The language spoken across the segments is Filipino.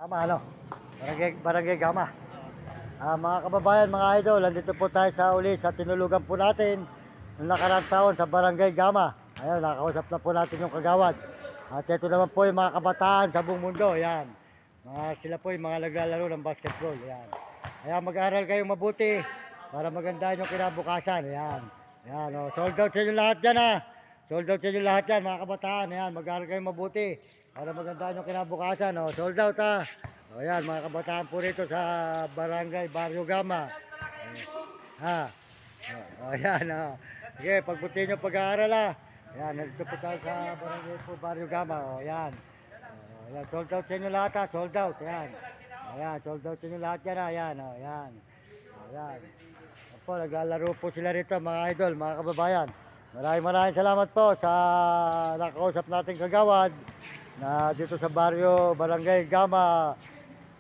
Gama, ano? Barangay Gama. Mga kababayan, mga idol, nandito po tayo sa uli sa tinulugan po natin noong nakaraang taon sa Barangay Gama. Ayun, nakausap na po natin yung kagawad. At ito naman po yung mga kabataan sa buong mundo. Yan. Sila po yung mga naglalaro ng basketball. Yan. Kaya mag-aral kayong mabuti para maganda yung kinabukasan. Yan. Yan. Oh. Sold out sa inyo lahat dyan, ha. Sold out sa inyo lahat yan, mga kabataan. Yan. Mag-aral kayong mabuti para maganda yung kinabukasan. Oh. Sold out, ha. O yan, mga kabataan po rito sa Barangay Barrio Gama. Ha? O yan, o. Sige, pagbuti nyo pag-aaral, ha. Yan, nandito po tayo sa Barangay po Barrio Gama. O yan. O yan, sold out sa inyo lahat, ha. Sold out, yan. O yan, sold out sa inyo lahat yan, ha. Yan, o yan. O yan. Opo, naglalaro po sila rito, mga idol, mga kababayan. Maraming salamat po sa nakausap nating kagawad na dito sa Barangay Gama,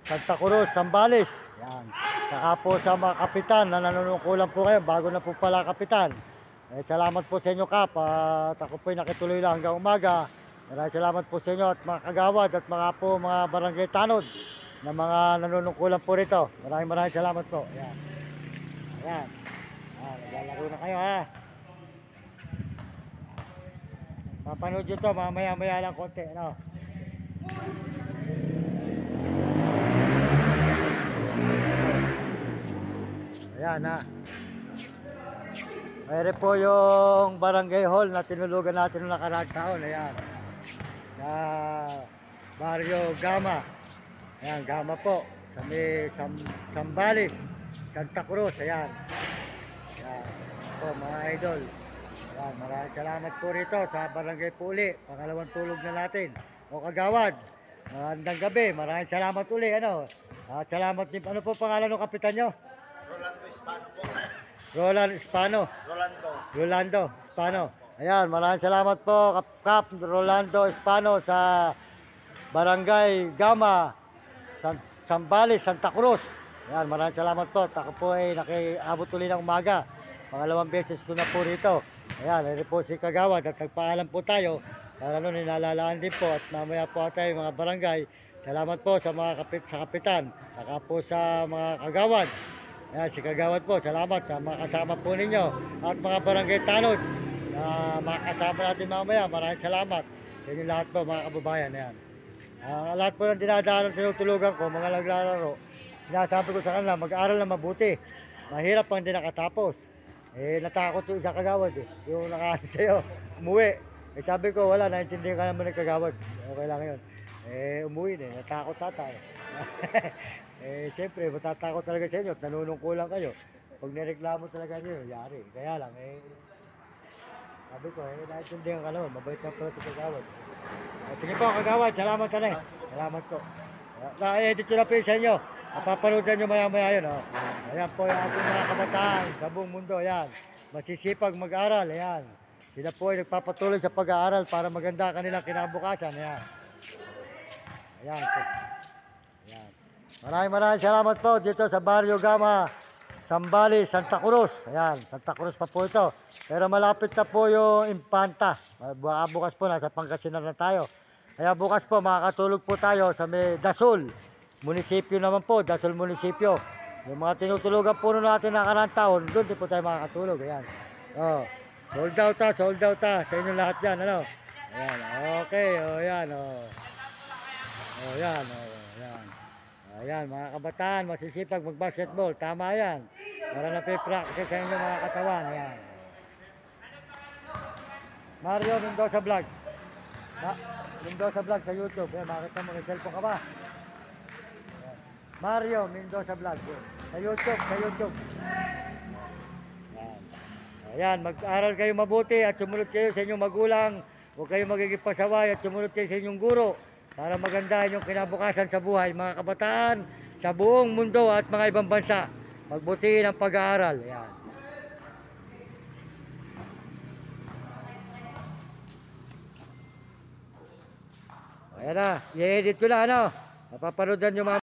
Santa Cruz, Zambales. Yan. Saka po sa mga kapitan na nanunungkulan po kayo, bago na po pala kapitan. Salamat po sa inyo, Kap. At ako po'y nakituloy lang hanggang umaga. Maraming salamat po sa inyo at mga kagawad at mga barangay tanod na mga nanunungkulan po rito. Maraming salamat po. Yan. Ayan. Naglalaro na kayo, ha. Mapanood nyo to, mamaya lang konti. Ano? Ayan, ha. Mayroon po yung barangay hall na tinulugan natin noong nakaraang taon. Ayan. Sa Barrio Gama. Ayan, Gama po. Sa may Zambales, Santa Cruz. Ayan. Ayan. Po, mga idol. Ayan, maraming salamat po rito sa barangay po uli. Pangalawang tulog na natin. O kagawad, magandang gabi. Maraming salamat uli. Ano? At salamat din. Ano po pangalan ng kapitan nyo? Rolando Espano po. Roland Espano. Rolando Espano. Ayan, maraming salamat po Kap Rolando Espano sa Barangay Gama, Zambales, Santa Cruz. Ayan, maraming salamat po. Ako po ay nakiabot ulit ng umaga. Pangalawang beses ko na po rito. Ayan, ito po si kagawad at nagpaalam po tayo para nun inalalaan din po at mamaya po tayo mga barangay. Salamat po sa mga kapitan, saka po sa mga kagawad. Ayan, si kagawad po, salamat sa mga kasama po ninyo at mga barangay tanod na mga kasama natin mamaya. Maraming salamat sa inyo lahat po, mga kababayan. Ayan. Lahat po ng dinadaan tinutulugan ko, mga naglalaro, sinasabi ko sa kanila, mag-aaral na mabuti. Mahirap pang hindi nakatapos. Natakot yung isang kagawad yung nakaano sa'yo, umuwi. Sabi ko, wala, naintindihan ka naman ng kagawad. Okay lang yun. Umuwi na, natakot tatay. Siyempre, matatakot talaga sa inyo at nanunungkulan kayo. Pag nireklamo talaga nyo, yari. Kaya lang, sabi ko, naintindihan ka naman, mabait na pala sa kagawad. Sige po, kagawad, salamat ka na. Salamat po. Na-edit ko na po sa inyo. Papanoodin nyo maya-maya yun. Oh. Ayan po yung ating mga kabataan sa buong mundo. Ayan. Masisipag mag-aral. Ayan. Sila po ay nagpapatuloy sa pag-aaral para maganda kanilang kinabukasan. Ayan. Ayan po. Ayan. Maraming salamat po dito sa Barrio Gama, Zambales, Santa Cruz. Ayan. Santa Cruz pa po ito. Pero malapit na po yung Impanta. Bukas po nasa Pangasinan na tayo. Kaya bukas po makakatulog po tayo sa may Dasol. Munisipyo naman po, Dasol Munisipyo. Yung mga tinutulugan po natin nakaraang taon, doon din po tayo makakatulog. Ayan. Oh. Sold out ha. Sa inyo lahat yan, ano? Ayan, okay, o yan, o. O yan, o. Ayan. Ayan, mga kabataan, masisipag mag-basketball. Tama yan. Para napipractice sa inyo mga katawan. Ayan. Mario Mendoza Vlog. Mendoza Vlog sa YouTube. Ayan, makita mo, may cellphone ka ba? Mario Mendoza Vlog. Sa YouTube. Ayan, mag-aral kayo mabuti at sumunod kayo sa inyong magulang. Huwag kayo magiging pasaway at sumunod kayo sa inyong guro para maganda yung kinabukasan sa buhay. Mga kabataan sa buong mundo at mga ibang bansa, magbutihin ang pag-aaral. Ayan. Ayan na, i-edit ko na, ano? Napapanood nyo mga